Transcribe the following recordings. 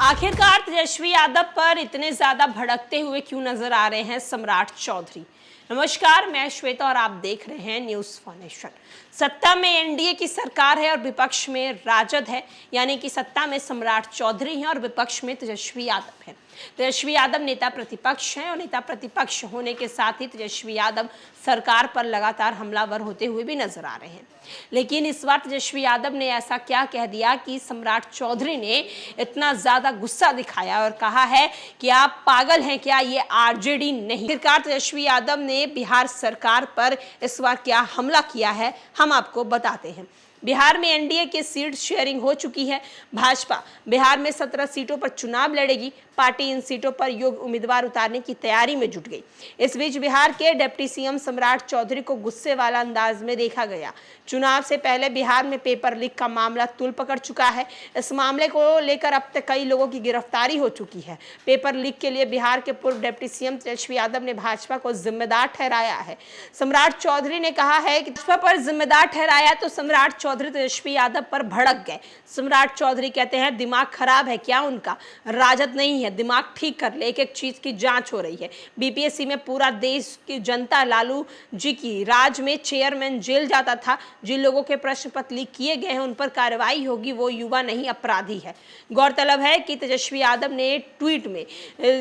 आखिरकार तेजस्वी यादव पर इतने ज्यादा भड़कते हुए क्यों नजर आ रहे हैं सम्राट चौधरी। नमस्कार, मैं श्वेता और आप देख रहे हैं न्यूज़ फॉर नेशन। सत्ता में एनडीए की सरकार है और विपक्ष में राजद है, यानी कि सत्ता में सम्राट चौधरी हैं और विपक्ष में तेजस्वी यादव है। तेजस्वी यादव नेता प्रतिपक्ष हैं और नेता प्रतिपक्ष होने के साथ ही तेजस्वी यादव सरकार पर लगातार हमलावर होते हुए भी नजर आ रहे हैं। लेकिन इस बार तेजस्वी यादव ने ऐसा क्या कह दिया कि सम्राट चौधरी ने इतना ज्यादा गुस्सा दिखाया और कहा है कि आप पागल हैं क्या, ये आरजेडी नहीं। आखिरकार तेजस्वी यादव ने बिहार सरकार पर इस बार क्या हमला किया है, हम आपको बताते हैं। बिहार में एनडीए की सीट शेयरिंग हो चुकी है। भाजपा बिहार में 17 सीटों पर चुनाव लड़ेगी। पार्टी इन सीटों पर योग्य उम्मीदवार उतारने की तैयारी में जुट गई। इस बीच बिहार के डिप्टी सीएम सम्राट चौधरी को गुस्से वाला अंदाज में देखा गया। चुनाव से पहले बिहार में पेपर लीक का मामला तूल पकड़ चुका है। इस मामले को लेकर अब तक कई लोगों की गिरफ्तारी हो चुकी है। पेपर लीक के लिए बिहार के पूर्व डिप्टी सीएम तेजस्वी यादव ने भाजपा को जिम्मेदार ठहराया है। सम्राट चौधरी ने कहा है कि भाजपा पर जिम्मेदार ठहराया तो सम्राट चौधरी तेजस्वी यादव पर भड़क गए। सम्राट चौधरी कहते हैं दिमाग खराब है क्या उनका, राजद नहीं है, दिमाग ठीक कर ले, एक एक चीज की जांच हो रही है। बीपीएससी में पूरा देश की जनता लालू जी की राज में चेयरमैन जेल जाता था। जिन लोगों के प्रश्न पत्र लीक किए गए हैं उन पर कार्रवाई होगी, वो युवा नहीं अपराधी है। गौरतलब है कि तेजस्वी यादव ने ट्वीट में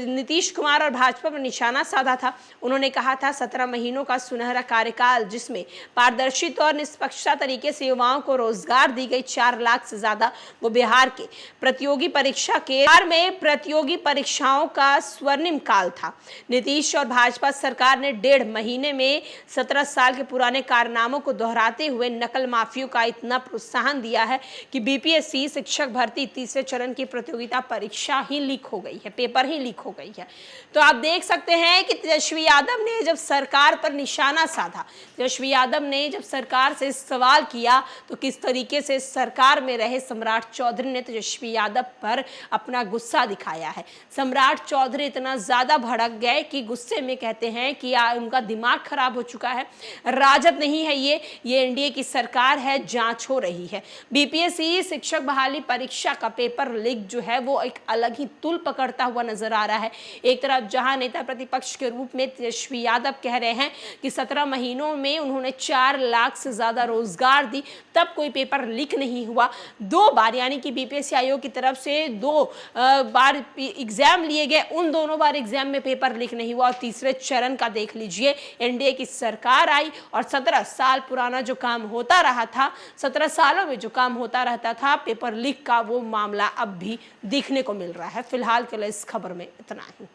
नीतीश कुमार और भाजपा पर निशाना साधा था। उन्होंने कहा था 17 महीनों का सुनहरा कार्यकाल जिसमें पारदर्शी और निष्पक्षता तरीके से युवाओं को रोजगार दी गई, 4 लाख से ज्यादा, वो बिहार के प्रतियोगी परीक्षाओं का स्वर्णिम काल था। नीतीश और भाजपा सरकार ने 1.5 महीने में 17 साल के पुराने कारनामों को दोहराते हुए नकल माफियों का इतना प्रोत्साहन दिया है कि बीपीएससी शिक्षक भर्ती तीसरे चरण की प्रतियोगिता परीक्षा ही लीक हो गई है, पेपर ही लीक हो गई है। तो आप देख सकते हैं कि तेजस्वी यादव ने जब सरकार पर निशाना साधा, तेजस्वी यादव ने जब सरकार से सवाल किया तो किस तरीके से सरकार में रहे सम्राट चौधरी ने तेजस्वी यादव पर अपना गुस्सा दिखाया है। सम्राट चौधरी इतना ज्यादा भड़क गए कि गुस्से में कहते हैं कि उनका दिमाग खराब हो चुका है, राजद नहीं है ये एनडीए की सरकार है, जांच हो रही है। बीपीएससी शिक्षक बहाली परीक्षा का पेपर लीक जो है वो एक अलग ही तुल पकड़ता हुआ नजर आ रहा है। एक तरफ जहां नेता प्रतिपक्ष के रूप में तेजस्वी यादव कह रहे हैं कि 17 महीनों में उन्होंने 4 लाख से ज्यादा रोजगार दी, तब कोई पेपर लीक नहीं हुआ। 2 बार यानी कि बीपीएससी आयोग की तरफ से 2 बार एग्जाम लिए गए, उन दोनों बार एग्जाम में पेपर लीक नहीं हुआ। और तीसरे चरण का देख लीजिए, एनडीए की सरकार आई और 17 साल पुराना जो काम होता रहा था, 17 सालों में जो काम होता रहता था पेपर लीक का, वो मामला अब भी देखने को मिल रहा है। फिलहाल के लिए इस खबर में इतना ही।